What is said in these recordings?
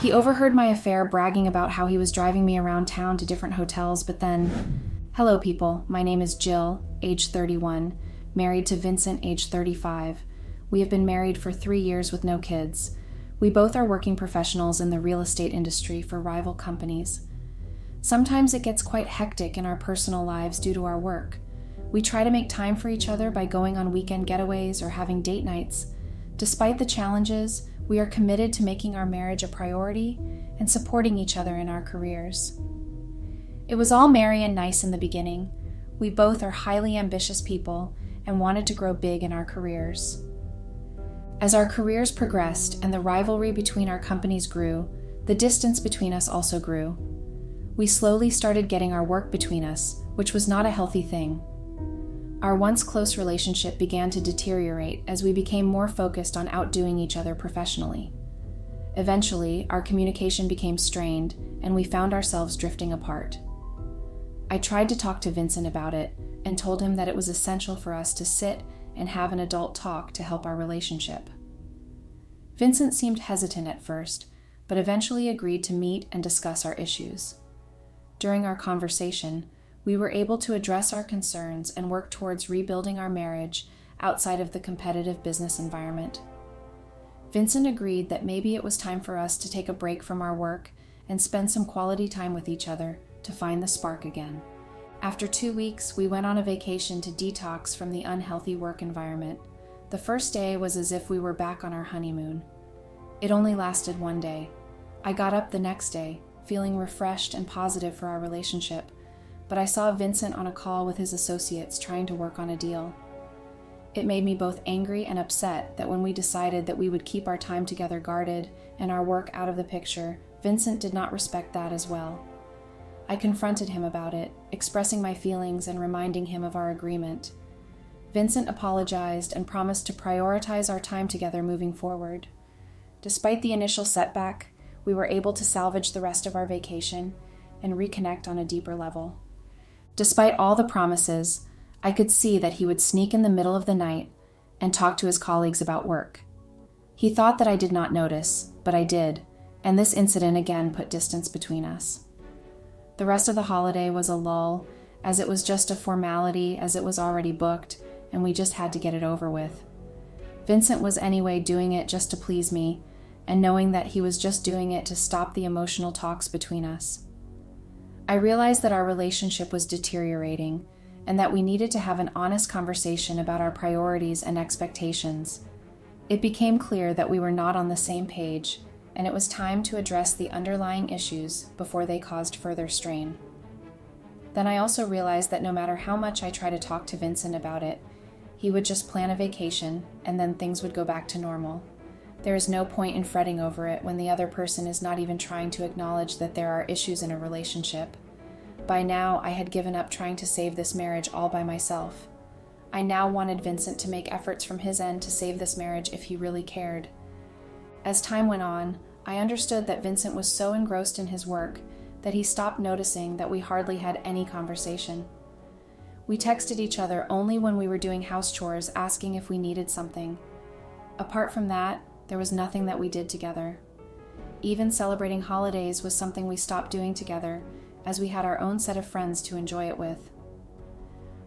He overheard my affair, bragging about how he was driving me around town to different hotels, but then, hello people, my name is Jill, age 31, married to Vincent, age 35. We have been married for 3 years with no kids. We both are working professionals in the real estate industry for rival companies. Sometimes it gets quite hectic in our personal lives due to our work. We try to make time for each other by going on weekend getaways or having date nights. Despite the challenges, we are committed to making our marriage a priority and supporting each other in our careers. It was all merry and nice in the beginning. We both are highly ambitious people and wanted to grow big in our careers. As our careers progressed and the rivalry between our companies grew, the distance between us also grew. We slowly started getting our work between us, which was not a healthy thing. Our once close relationship began to deteriorate as we became more focused on outdoing each other professionally. Eventually, our communication became strained, and we found ourselves drifting apart. I tried to talk to Vincent about it and told him that it was essential for us to sit and have an adult talk to help our relationship. Vincent seemed hesitant at first, but eventually agreed to meet and discuss our issues. During our conversation, we were able to address our concerns and work towards rebuilding our marriage outside of the competitive business environment. Vincent agreed that maybe it was time for us to take a break from our work and spend some quality time with each other to find the spark again. After 2 weeks, we went on a vacation to detox from the unhealthy work environment. The first day was as if we were back on our honeymoon. It only lasted 1 day. I got up the next day, feeling refreshed and positive for our relationship, but I saw Vincent on a call with his associates trying to work on a deal. It made me both angry and upset that when we decided that we would keep our time together guarded and our work out of the picture, Vincent did not respect that as well. I confronted him about it, expressing my feelings and reminding him of our agreement. Vincent apologized and promised to prioritize our time together moving forward. Despite the initial setback, we were able to salvage the rest of our vacation and reconnect on a deeper level. Despite all the promises, I could see that he would sneak in the middle of the night and talk to his colleagues about work. He thought that I did not notice, but I did, and this incident again put distance between us. The rest of the holiday was a lull, as it was just a formality as it was already booked, and we just had to get it over with. Vincent was anyway doing it just to please me, and knowing that he was just doing it to stop the emotional talks between us. I realized that our relationship was deteriorating, and that we needed to have an honest conversation about our priorities and expectations. It became clear that we were not on the same page, and it was time to address the underlying issues before they caused further strain. Then I also realized that no matter how much I tried to talk to Vincent about it, he would just plan a vacation and then things would go back to normal. There is no point in fretting over it when the other person is not even trying to acknowledge that there are issues in a relationship. By now, I had given up trying to save this marriage all by myself. I now wanted Vincent to make efforts from his end to save this marriage if he really cared. As time went on, I understood that Vincent was so engrossed in his work that he stopped noticing that we hardly had any conversation. We texted each other only when we were doing house chores, asking if we needed something. Apart from that, there was nothing that we did together. Even celebrating holidays was something we stopped doing together, as we had our own set of friends to enjoy it with.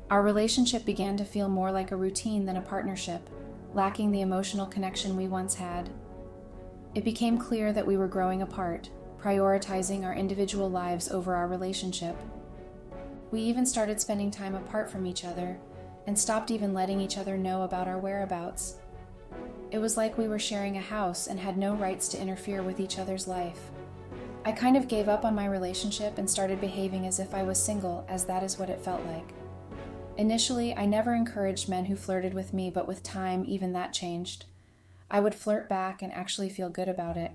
Our relationship began to feel more like a routine than a partnership, lacking the emotional connection we once had. It became clear that we were growing apart, prioritizing our individual lives over our relationship. We even started spending time apart from each other and stopped even letting each other know about our whereabouts. It was like we were sharing a house and had no rights to interfere with each other's life. I kind of gave up on my relationship and started behaving as if I was single, as that is what it felt like. Initially, I never encouraged men who flirted with me, but with time, even that changed. I would flirt back and actually feel good about it.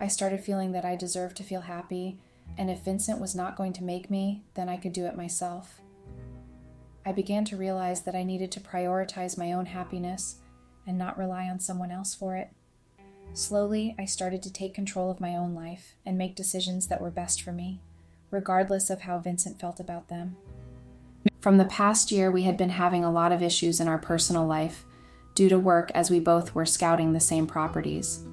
I started feeling that I deserved to feel happy, and if Vincent was not going to make me, then I could do it myself. I began to realize that I needed to prioritize my own happiness and not rely on someone else for it. Slowly, I started to take control of my own life and make decisions that were best for me, regardless of how Vincent felt about them. From the past year, we had been having a lot of issues in our personal life due to work, as we both were scouting the same properties.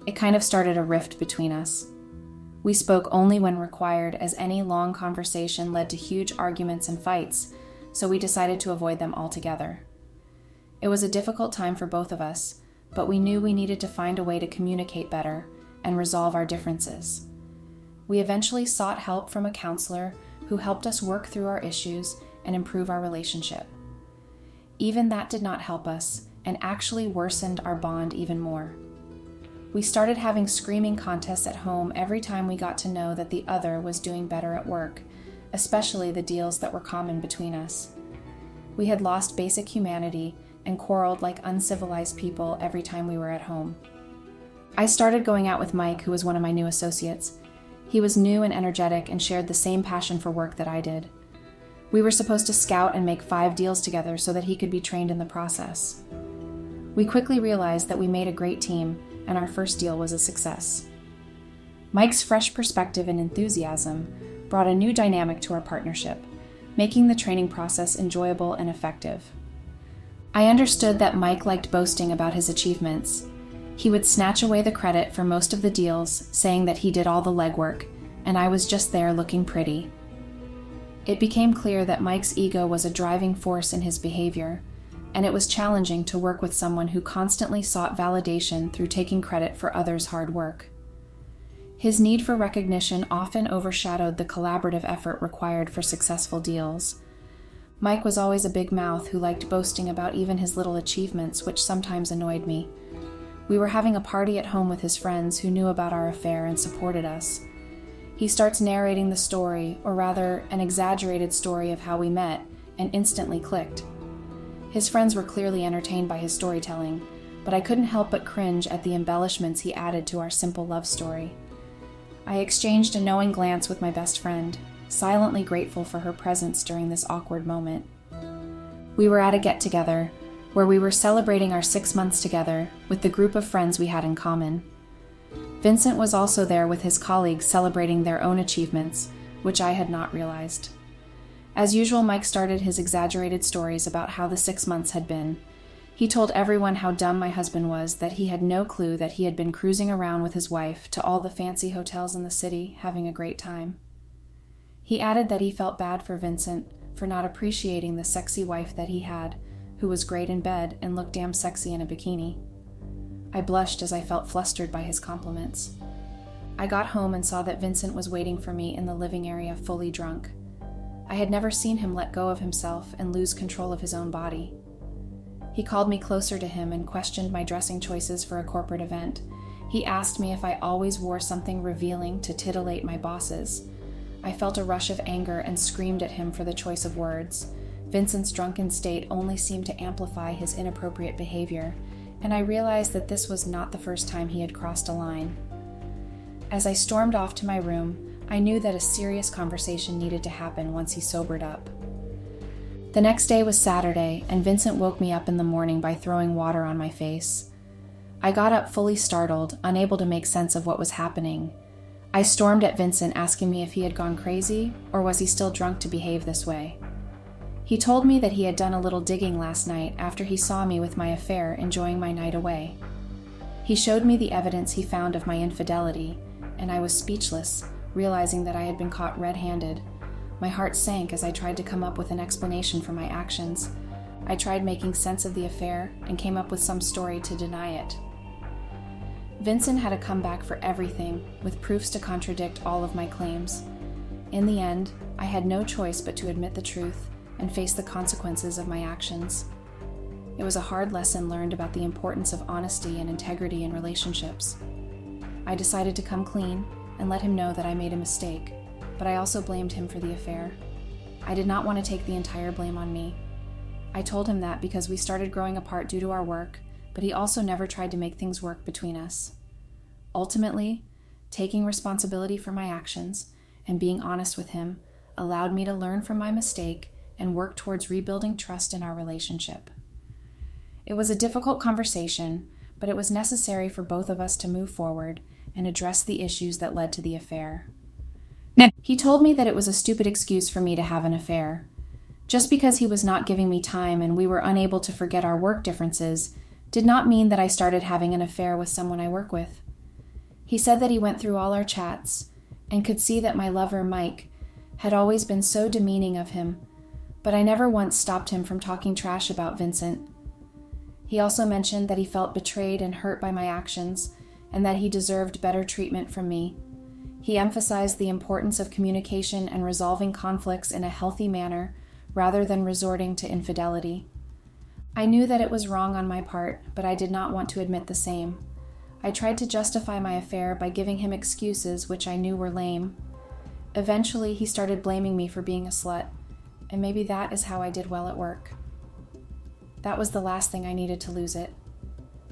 It kind of started a rift between us. We spoke only when required, as any long conversation led to huge arguments and fights, so we decided to avoid them altogether. It was a difficult time for both of us, but we knew we needed to find a way to communicate better and resolve our differences. We eventually sought help from a counselor who helped us work through our issues and improve our relationship. Even that did not help us and actually worsened our bond even more. We started having screaming contests at home every time we got to know that the other was doing better at work, especially the deals that were common between us. We had lost basic humanity and quarreled like uncivilized people every time we were at home. I started going out with Mike, who was one of my new associates. He was new and energetic and shared the same passion for work that I did. We were supposed to scout and make 5 deals together so that he could be trained in the process. We quickly realized that we made a great team, and our first deal was a success. Mike's fresh perspective and enthusiasm brought a new dynamic to our partnership, making the training process enjoyable and effective. I understood that Mike liked boasting about his achievements. He would snatch away the credit for most of the deals, saying that he did all the legwork, and I was just there looking pretty. It became clear that Mike's ego was a driving force in his behavior, and it was challenging to work with someone who constantly sought validation through taking credit for others' hard work. His need for recognition often overshadowed the collaborative effort required for successful deals. Mike was always a big mouth who liked boasting about even his little achievements, which sometimes annoyed me. We were having a party at home with his friends who knew about our affair and supported us. He starts narrating the story, or rather, an exaggerated story of how we met, and instantly clicked. His friends were clearly entertained by his storytelling, but I couldn't help but cringe at the embellishments he added to our simple love story. I exchanged a knowing glance with my best friend, silently grateful for her presence during this awkward moment. We were at a get-together, where we were celebrating our 6 months together with the group of friends we had in common. Vincent was also there with his colleagues celebrating their own achievements, which I had not realized. As usual, Mike started his exaggerated stories about how the 6 months had been. He told everyone how dumb my husband was, that he had no clue that he had been cruising around with his wife to all the fancy hotels in the city, having a great time. He added that he felt bad for Vincent for not appreciating the sexy wife that he had, who was great in bed and looked damn sexy in a bikini. I blushed as I felt flustered by his compliments. I got home and saw that Vincent was waiting for me in the living area fully drunk. I had never seen him let go of himself and lose control of his own body. He called me closer to him and questioned my dressing choices for a corporate event. He asked me if I always wore something revealing to titillate my bosses. I felt a rush of anger and screamed at him for the choice of words. Vincent's drunken state only seemed to amplify his inappropriate behavior, and I realized that this was not the first time he had crossed a line. As I stormed off to my room, I knew that a serious conversation needed to happen once he sobered up. The next day was Saturday, and Vincent woke me up in the morning by throwing water on my face. I got up fully startled, unable to make sense of what was happening. I stormed at Vincent, asking me if he had gone crazy, or was he still drunk to behave this way. He told me that he had done a little digging last night after he saw me with my affair enjoying my night away. He showed me the evidence he found of my infidelity, and I was speechless, realizing that I had been caught red-handed. My heart sank as I tried to come up with an explanation for my actions. I tried making sense of the affair and came up with some story to deny it. Vincent had a comeback for everything, with proofs to contradict all of my claims. In the end, I had no choice but to admit the truth and face the consequences of my actions. It was a hard lesson learned about the importance of honesty and integrity in relationships. I decided to come clean and let him know that I made a mistake, but I also blamed him for the affair. I did not want to take the entire blame on me. I told him that because we started growing apart due to our work, but he also never tried to make things work between us. Ultimately, taking responsibility for my actions and being honest with him allowed me to learn from my mistake and work towards rebuilding trust in our relationship. It was a difficult conversation, but it was necessary for both of us to move forward and address the issues that led to the affair. He told me that it was a stupid excuse for me to have an affair. Just because he was not giving me time and we were unable to forget our work differences did not mean that I started having an affair with someone I work with. He said that he went through all our chats and could see that my lover, Mike, had always been so demeaning of him, but I never once stopped him from talking trash about Vincent. He also mentioned that he felt betrayed and hurt by my actions, and that he deserved better treatment from me. He emphasized the importance of communication and resolving conflicts in a healthy manner rather than resorting to infidelity. I knew that it was wrong on my part, but I did not want to admit the same. I tried to justify my affair by giving him excuses which I knew were lame. Eventually, he started blaming me for being a slut, and maybe that is how I did well at work. That was the last thing I needed to lose it.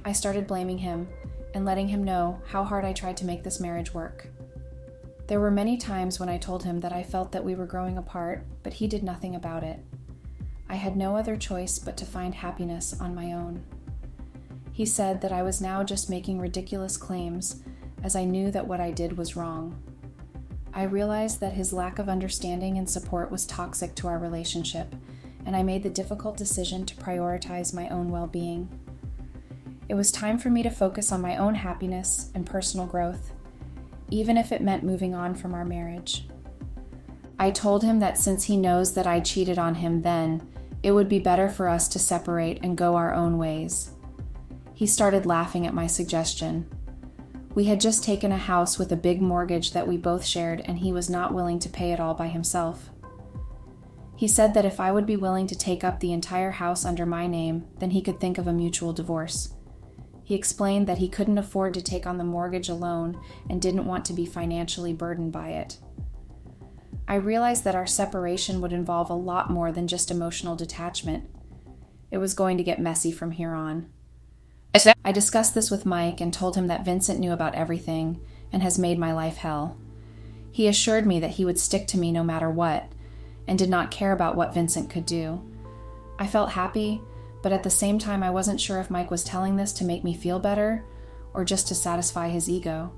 I started blaming him and letting him know how hard I tried to make this marriage work. There were many times when I told him that I felt that we were growing apart, but he did nothing about it. I had no other choice but to find happiness on my own. He said that I was now just making ridiculous claims, as I knew that what I did was wrong. I realized that his lack of understanding and support was toxic to our relationship, and I made the difficult decision to prioritize my own well-being. It was time for me to focus on my own happiness and personal growth, even if it meant moving on from our marriage. I told him that since he knows that I cheated on him then, it would be better for us to separate and go our own ways. He started laughing at my suggestion. We had just taken a house with a big mortgage that we both shared, and he was not willing to pay it all by himself. He said that if I would be willing to take up the entire house under my name, then he could think of a mutual divorce. He explained that he couldn't afford to take on the mortgage alone and didn't want to be financially burdened by it. I realized that our separation would involve a lot more than just emotional detachment. It was going to get messy from here on. I discussed this with Mike and told him that Vincent knew about everything and has made my life hell. He assured me that he would stick to me no matter what, and did not care about what Vincent could do. I felt happy, but at the same time I wasn't sure if Mike was telling this to make me feel better or just to satisfy his ego.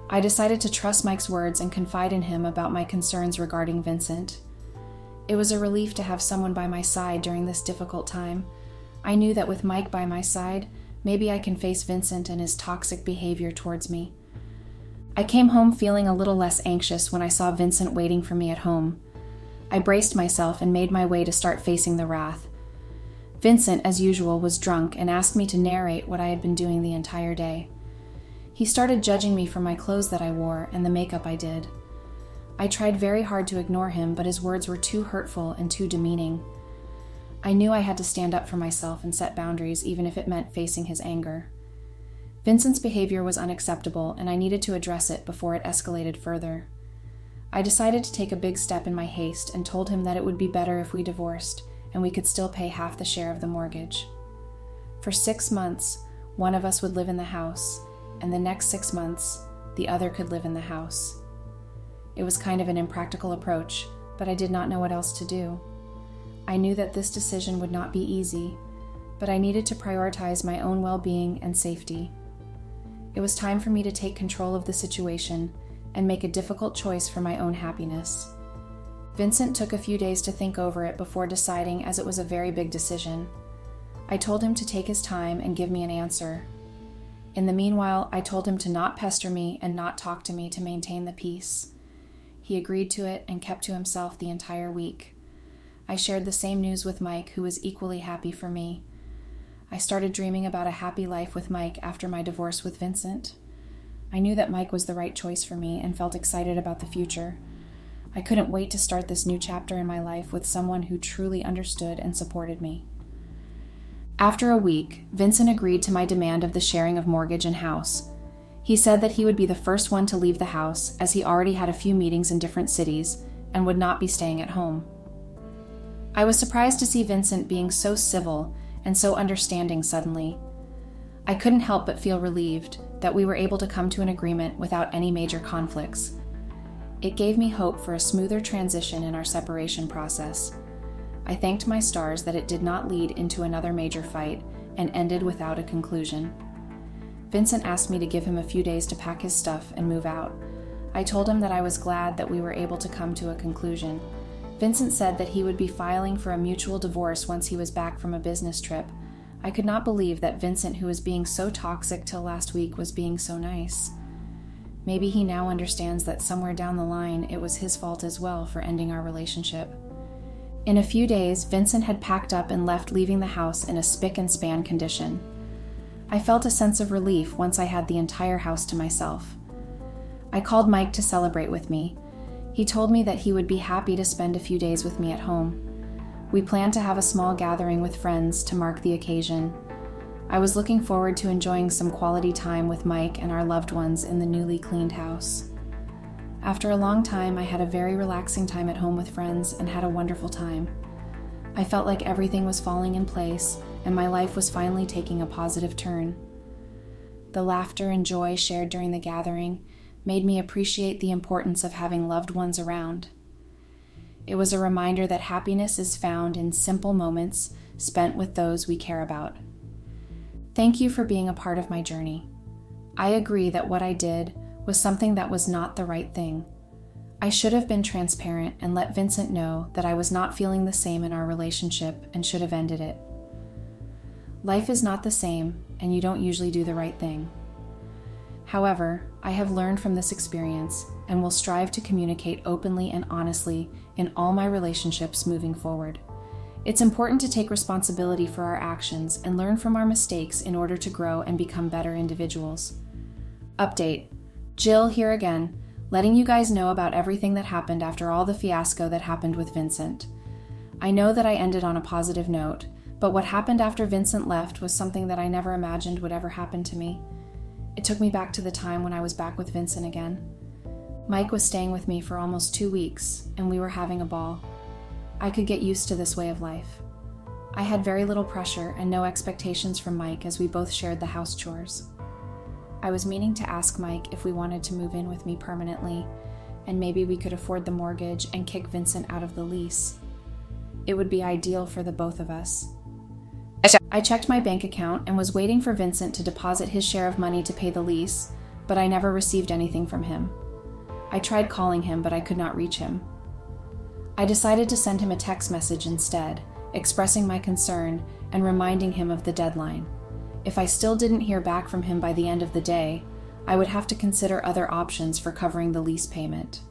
I decided to trust Mike's words and confide in him about my concerns regarding Vincent. It was a relief to have someone by my side during this difficult time. I knew that with Mike by my side, maybe I can face Vincent and his toxic behavior towards me. I came home feeling a little less anxious when I saw Vincent waiting for me at home. I braced myself and made my way to start facing the wrath. Vincent, as usual, was drunk and asked me to narrate what I had been doing the entire day. He started judging me for my clothes that I wore and the makeup I did. I tried very hard to ignore him, but his words were too hurtful and too demeaning. I knew I had to stand up for myself and set boundaries, even if it meant facing his anger. Vincent's behavior was unacceptable, and I needed to address it before it escalated further. I decided to take a big step in my haste and told him that it would be better if we divorced, and we could still pay half the share of the mortgage. For 6 months, one of us would live in the house, and the next 6 months, the other could live in the house. It was kind of an impractical approach, but I did not know what else to do. I knew that this decision would not be easy, but I needed to prioritize my own well-being and safety. It was time for me to take control of the situation and make a difficult choice for my own happiness. Vincent took a few days to think over it before deciding, as it was a very big decision. I told him to take his time and give me an answer. In the meanwhile, I told him to not pester me and not talk to me to maintain the peace. He agreed to it and kept to himself the entire week. I shared the same news with Mike, who was equally happy for me. I started dreaming about a happy life with Mike after my divorce with Vincent. I knew that Mike was the right choice for me and felt excited about the future. I couldn't wait to start this new chapter in my life with someone who truly understood and supported me. After a week, Vincent agreed to my demand of the sharing of mortgage and house. He said that he would be the first one to leave the house, as he already had a few meetings in different cities and would not be staying at home. I was surprised to see Vincent being so civil and so understanding suddenly. I couldn't help but feel relieved that we were able to come to an agreement without any major conflicts. It gave me hope for a smoother transition in our separation process. I thanked my stars that it did not lead into another major fight and ended without a conclusion. Vincent asked me to give him a few days to pack his stuff and move out. I told him that I was glad that we were able to come to a conclusion. Vincent said that he would be filing for a mutual divorce once he was back from a business trip. I could not believe that Vincent, who was being so toxic till last week, was being so nice. Maybe he now understands that somewhere down the line it was his fault as well for ending our relationship. In a few days, Vincent had packed up and left, leaving the house in a spick and span condition. I felt a sense of relief once I had the entire house to myself. I called Mike to celebrate with me. He told me that he would be happy to spend a few days with me at home. We planned to have a small gathering with friends to mark the occasion. I was looking forward to enjoying some quality time with Mike and our loved ones in the newly cleaned house. After a long time, I had a very relaxing time at home with friends and had a wonderful time. I felt like everything was falling in place and my life was finally taking a positive turn. The laughter and joy shared during the gathering made me appreciate the importance of having loved ones around. It was a reminder that happiness is found in simple moments spent with those we care about. Thank you for being a part of my journey. I agree that what I did was something that was not the right thing. I should have been transparent and let Vincent know that I was not feeling the same in our relationship and should have ended it. Life is not the same, and you don't usually do the right thing. However, I have learned from this experience and will strive to communicate openly and honestly in all my relationships moving forward. It's important to take responsibility for our actions and learn from our mistakes in order to grow and become better individuals. Update: Jill here again, letting you guys know about everything that happened after all the fiasco that happened with Vincent. I know that I ended on a positive note, but what happened after Vincent left was something that I never imagined would ever happen to me. It took me back to the time when I was back with Vincent again. Mike was staying with me for almost 2 weeks, and we were having a ball. I could get used to this way of life. I had very little pressure and no expectations from Mike as we both shared the house chores. I was meaning to ask Mike if we wanted to move in with me permanently, and maybe we could afford the mortgage and kick Vincent out of the lease. It would be ideal for the both of us. I checked my bank account and was waiting for Vincent to deposit his share of money to pay the lease, but I never received anything from him. I tried calling him, but I could not reach him. I decided to send him a text message instead, expressing my concern and reminding him of the deadline. If I still didn't hear back from him by the end of the day, I would have to consider other options for covering the lease payment.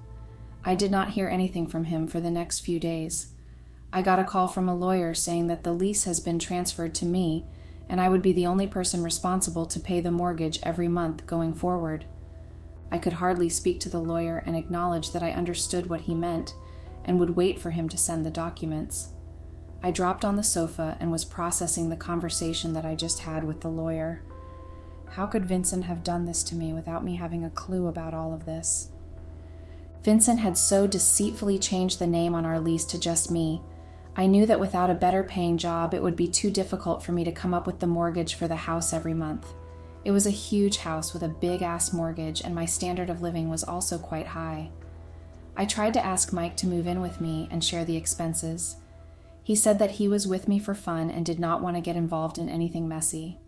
I did not hear anything from him for the next few days. I got a call from a lawyer saying that the lease has been transferred to me, and I would be the only person responsible to pay the mortgage every month going forward. I could hardly speak to the lawyer and acknowledge that I understood what he meant and would wait for him to send the documents. I dropped on the sofa and was processing the conversation that I just had with the lawyer. How could Vincent have done this to me without me having a clue about all of this? Vincent had so deceitfully changed the name on our lease to just me. I knew that without a better paying job, it would be too difficult for me to come up with the mortgage for the house every month. It was a huge house with a big-ass mortgage, and my standard of living was also quite high. I tried to ask Mike to move in with me and share the expenses. He said that he was with me for fun and did not want to get involved in anything messy.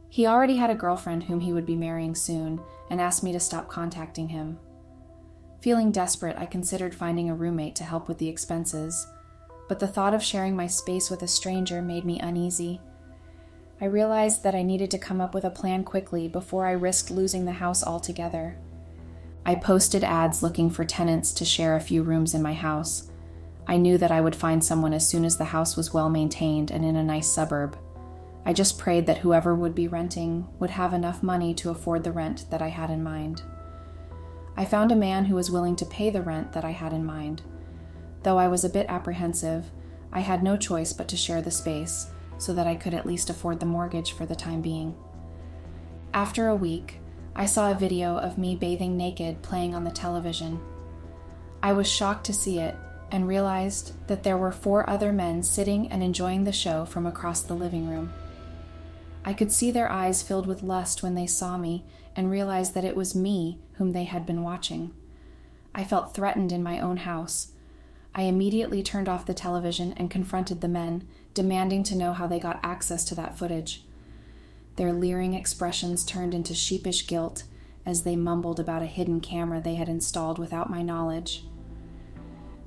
He already had a girlfriend whom he would be marrying soon and asked me to stop contacting him. Feeling desperate, I considered finding a roommate to help with the expenses, but the thought of sharing my space with a stranger made me uneasy. I realized that I needed to come up with a plan quickly before I risked losing the house altogether. I posted ads looking for tenants to share a few rooms in my house. I knew that I would find someone as soon as the house was well maintained and in a nice suburb. I just prayed that whoever would be renting would have enough money to afford the rent that I had in mind. I found a man who was willing to pay the rent that I had in mind. Though I was a bit apprehensive, I had no choice but to share the space so that I could at least afford the mortgage for the time being. After a week, I saw a video of me bathing naked playing on the television. I was shocked to see it and realized that there were 4 other men sitting and enjoying the show from across the living room. I could see their eyes filled with lust when they saw me and realized that it was me whom they had been watching. I felt threatened in my own house. I immediately turned off the television and confronted the men, demanding to know how they got access to that footage. Their leering expressions turned into sheepish guilt as they mumbled about a hidden camera they had installed without my knowledge.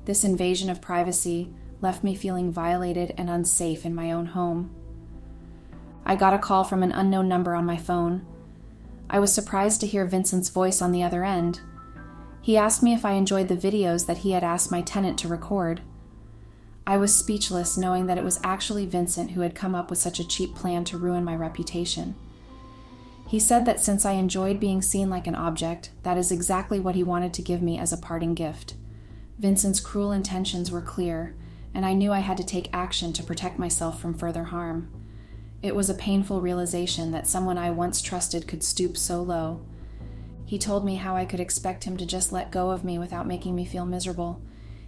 This invasion of privacy left me feeling violated and unsafe in my own home. I got a call from an unknown number on my phone. I was surprised to hear Vincent's voice on the other end. He asked me if I enjoyed the videos that he had asked my tenant to record. I was speechless, knowing that it was actually Vincent who had come up with such a cheap plan to ruin my reputation. He said that since I enjoyed being seen like an object, that is exactly what he wanted to give me as a parting gift. Vincent's cruel intentions were clear, and I knew I had to take action to protect myself from further harm. It was a painful realization that someone I once trusted could stoop so low. He told me how I could expect him to just let go of me without making me feel miserable.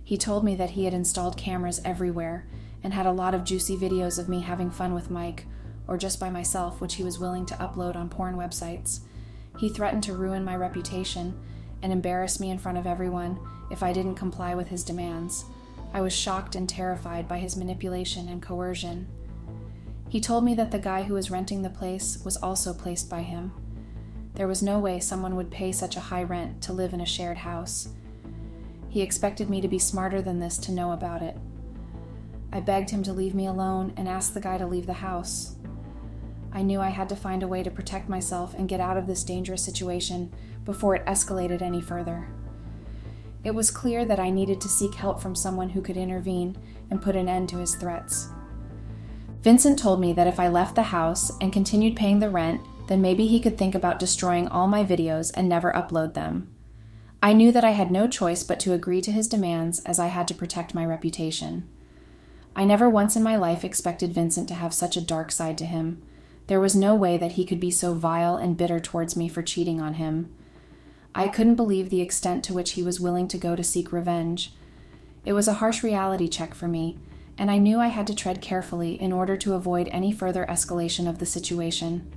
He told me that he had installed cameras everywhere and had a lot of juicy videos of me having fun with Mike, or just by myself, which he was willing to upload on porn websites. He threatened to ruin my reputation and embarrass me in front of everyone if I didn't comply with his demands. I was shocked and terrified by his manipulation and coercion. He told me that the guy who was renting the place was also placed by him. There was no way someone would pay such a high rent to live in a shared house. He expected me to be smarter than this to know about it. I begged him to leave me alone and asked the guy to leave the house. I knew I had to find a way to protect myself and get out of this dangerous situation before it escalated any further. It was clear that I needed to seek help from someone who could intervene and put an end to his threats. Vincent told me that if I left the house and continued paying the rent, then maybe he could think about destroying all my videos and never upload them. I knew that I had no choice but to agree to his demands, as I had to protect my reputation. I never once in my life expected Vincent to have such a dark side to him. There was no way that he could be so vile and bitter towards me for cheating on him. I couldn't believe the extent to which he was willing to go to seek revenge. It was a harsh reality check for me, and I knew I had to tread carefully in order to avoid any further escalation of the situation.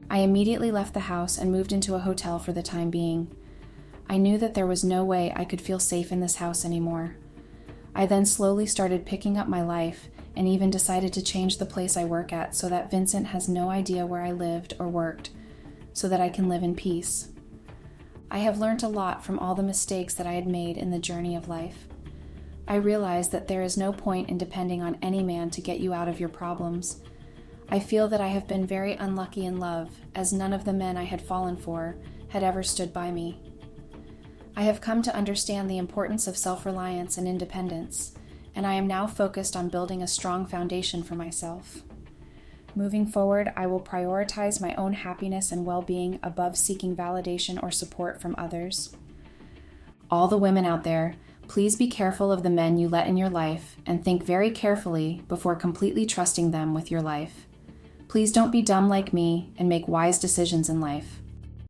I immediately left the house and moved into a hotel for the time being. I knew that there was no way I could feel safe in this house anymore. I then slowly started picking up my life and even decided to change the place I work at so that Vincent has no idea where I lived or worked, so that I can live in peace. I have learned a lot from all the mistakes that I had made in the journey of life. I realized that there is no point in depending on any man to get you out of your problems. I feel that I have been very unlucky in love, as none of the men I had fallen for had ever stood by me. I have come to understand the importance of self-reliance and independence, and I am now focused on building a strong foundation for myself. Moving forward, I will prioritize my own happiness and well-being above seeking validation or support from others. All the women out there, please be careful of the men you let in your life and think very carefully before completely trusting them with your life. Please don't be dumb like me and make wise decisions in life.